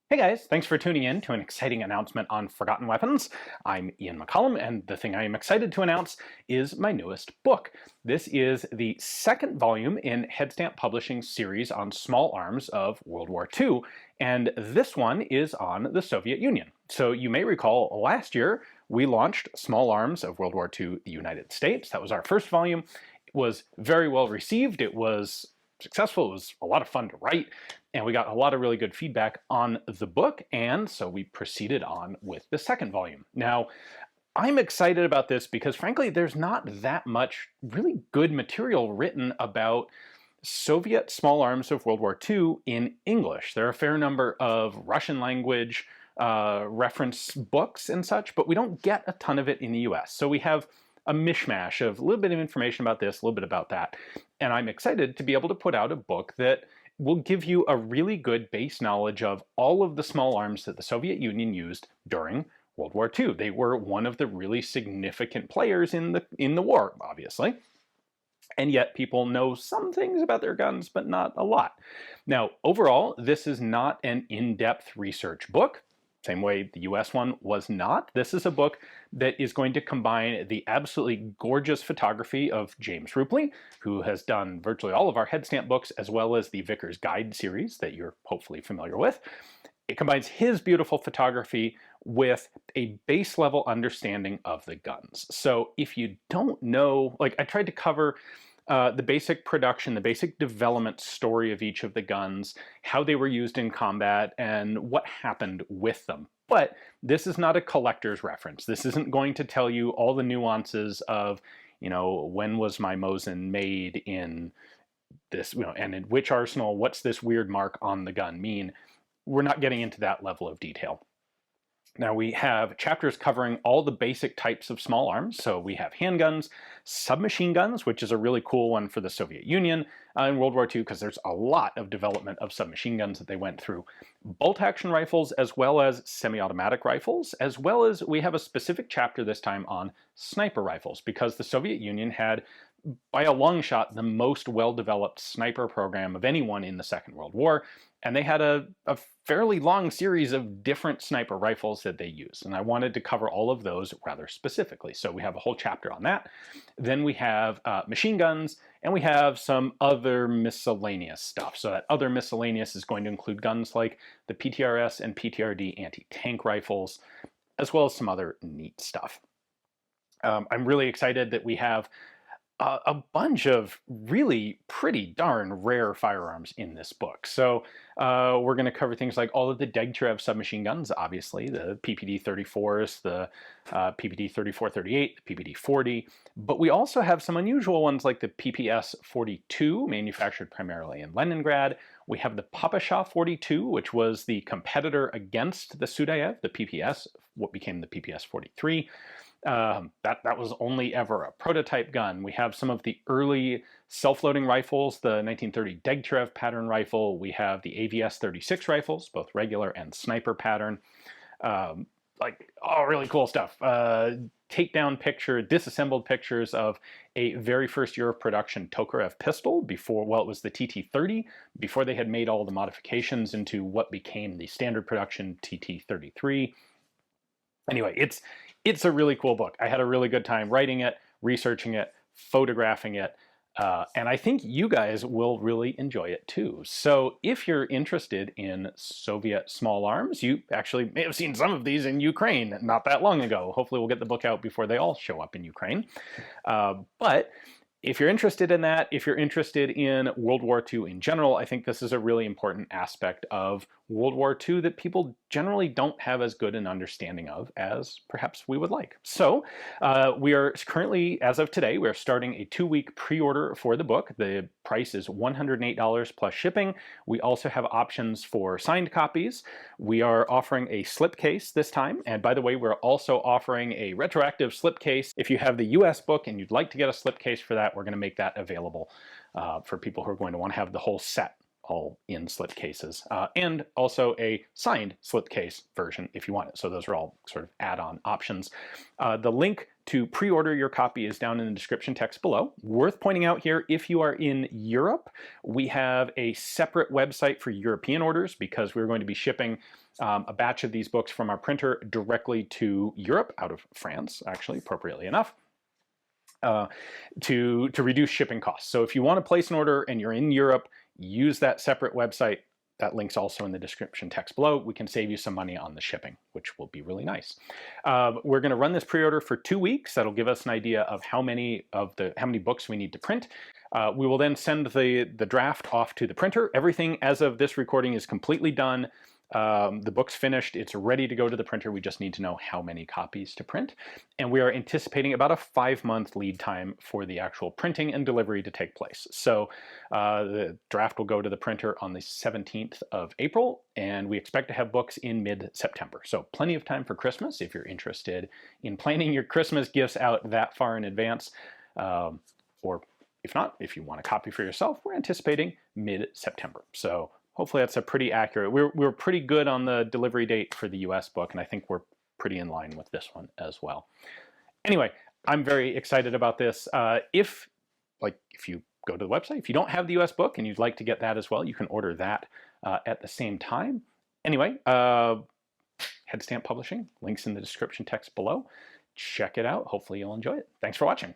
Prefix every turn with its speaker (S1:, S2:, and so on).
S1: Hey guys, thanks for tuning in to an exciting announcement on Forgotten Weapons. I'm Ian McCollum, and the thing I am excited to announce is my newest book. This is the second volume in Headstamp Publishing's series on small arms of World War II, and this one is on the Soviet Union. So you may recall last year we launched Small Arms of World War II, the United States. That was our first volume. It was very well received. It was successful. It was a lot of fun to write, and we got a lot of really good feedback on the book, and so we proceeded on with the second volume. Now, I'm excited about this because, frankly, there's not that much really good material written about Soviet small arms of World War II in English. There are a fair number of Russian language reference books and such, but we don't get a ton of it in the US. So we have a mishmash of a little bit of information about this, a little bit about that. And I'm excited to be able to put out a book that will give you a really good base knowledge of all of the small arms that the Soviet Union used during World War II. They were one of the really significant players in the war, obviously. And yet people know some things about their guns, but not a lot. Now, overall, this is not an in-depth research book. Same way the US one was not. This is a book that is going to combine the absolutely gorgeous photography of James Rupley, who has done virtually all of our Headstamp books, as well as the Vickers Guide series that you're hopefully familiar with. It combines his beautiful photography with a base level understanding of the guns. So if you don't know, like I tried to cover the basic production, the basic development story of each of the guns, how they were used in combat, and what happened with them. But this is not a collector's reference. This isn't going to tell you all the nuances of, when was my Mosin made in this, and in which arsenal, what's this weird mark on the gun mean? We're not getting into that level of detail. Now we have chapters covering all the basic types of small arms. So we have handguns, submachine guns, which is a really cool one for the Soviet Union in World War II, because there's a lot of development of submachine guns that they went through. Bolt-action rifles, as well as semi-automatic rifles, as well as we have a specific chapter this time on sniper rifles, because the Soviet Union had, by a long shot, the most well-developed sniper program of anyone in the Second World War. And they had a fairly long series of different sniper rifles that they used. And I wanted to cover all of those rather specifically. So we have a whole chapter on that. Then we have machine guns, and we have some other miscellaneous stuff. So that other miscellaneous is going to include guns like the PTRS and PTRD anti-tank rifles, as well as some other neat stuff. I'm really excited that we have a bunch of really pretty darn rare firearms in this book. So we're going to cover things like all of the Degtyarev submachine guns, obviously, the PPD-34s, the PPD-3438, the PPD-40, but we also have some unusual ones like the PPS-42, manufactured primarily in Leningrad. We have the Papasha-42, which was the competitor against the Sudaev, the PPS, what became the PPS-43. That was only ever a prototype gun. We have some of the early self-loading rifles, the 1930 Degtyarev pattern rifle. We have the AVS-36 rifles, both regular and sniper pattern. Really cool stuff. Takedown picture, disassembled pictures of a very first year of production Tokarev pistol before, well, it was the TT-30, before they had made all the modifications into what became the standard production TT-33. Anyway, it's a really cool book. I had a really good time writing it, researching it, photographing it, and I think you guys will really enjoy it too. So if you're interested in Soviet small arms, you actually may have seen some of these in Ukraine not that long ago. Hopefully we'll get the book out before they all show up in Ukraine. But if you're interested in that, if you're interested in World War II in general, I think this is a really important aspect of World War II that people generally don't have as good an understanding of as perhaps we would like. So we are currently, as of today, we're starting a 2-week pre-order for the book. The price is $108 plus shipping. We also have options for signed copies. We are offering a slipcase this time. And by the way, we're also offering a retroactive slipcase. If you have the US book and you'd like to get a slipcase for that, we're going to make that available for people who are going to want to have the whole set all in slipcases, and also a signed slipcase version if you want it. So those are all sort of add-on options. The link to pre-order your copy is down in the description text below. Worth pointing out here, if you are in Europe, we have a separate website for European orders because we're going to be shipping a batch of these books from our printer directly to Europe, out of France, actually, appropriately enough, to reduce shipping costs. So if you want to place an order and you're in Europe, use that separate website. That link's also in the description text below. We can save you some money on the shipping, which will be really nice. We're going to run this pre-order for 2 weeks. That'll give us an idea of how many books we need to print. We will then send the draft off to the printer. Everything as of this recording is completely done. The book's finished, it's ready to go to the printer. We just need to know how many copies to print. And we are anticipating about a 5-month lead time for the actual printing and delivery to take place. So the draft will go to the printer on the 17th of April, and we expect to have books in mid-September. So plenty of time for Christmas if you're interested in planning your Christmas gifts out that far in advance. Or if not, if you want a copy for yourself, we're anticipating mid-September. So hopefully that's a pretty accurate. We're pretty good on the delivery date for the US book, and I think we're pretty in line with this one as well. Anyway, I'm very excited about this. If you go to the website, if you don't have the US book and you'd like to get that as well, you can order that at the same time. Anyway, Headstamp Publishing, links in the description text below. Check it out. Hopefully you'll enjoy it. Thanks for watching.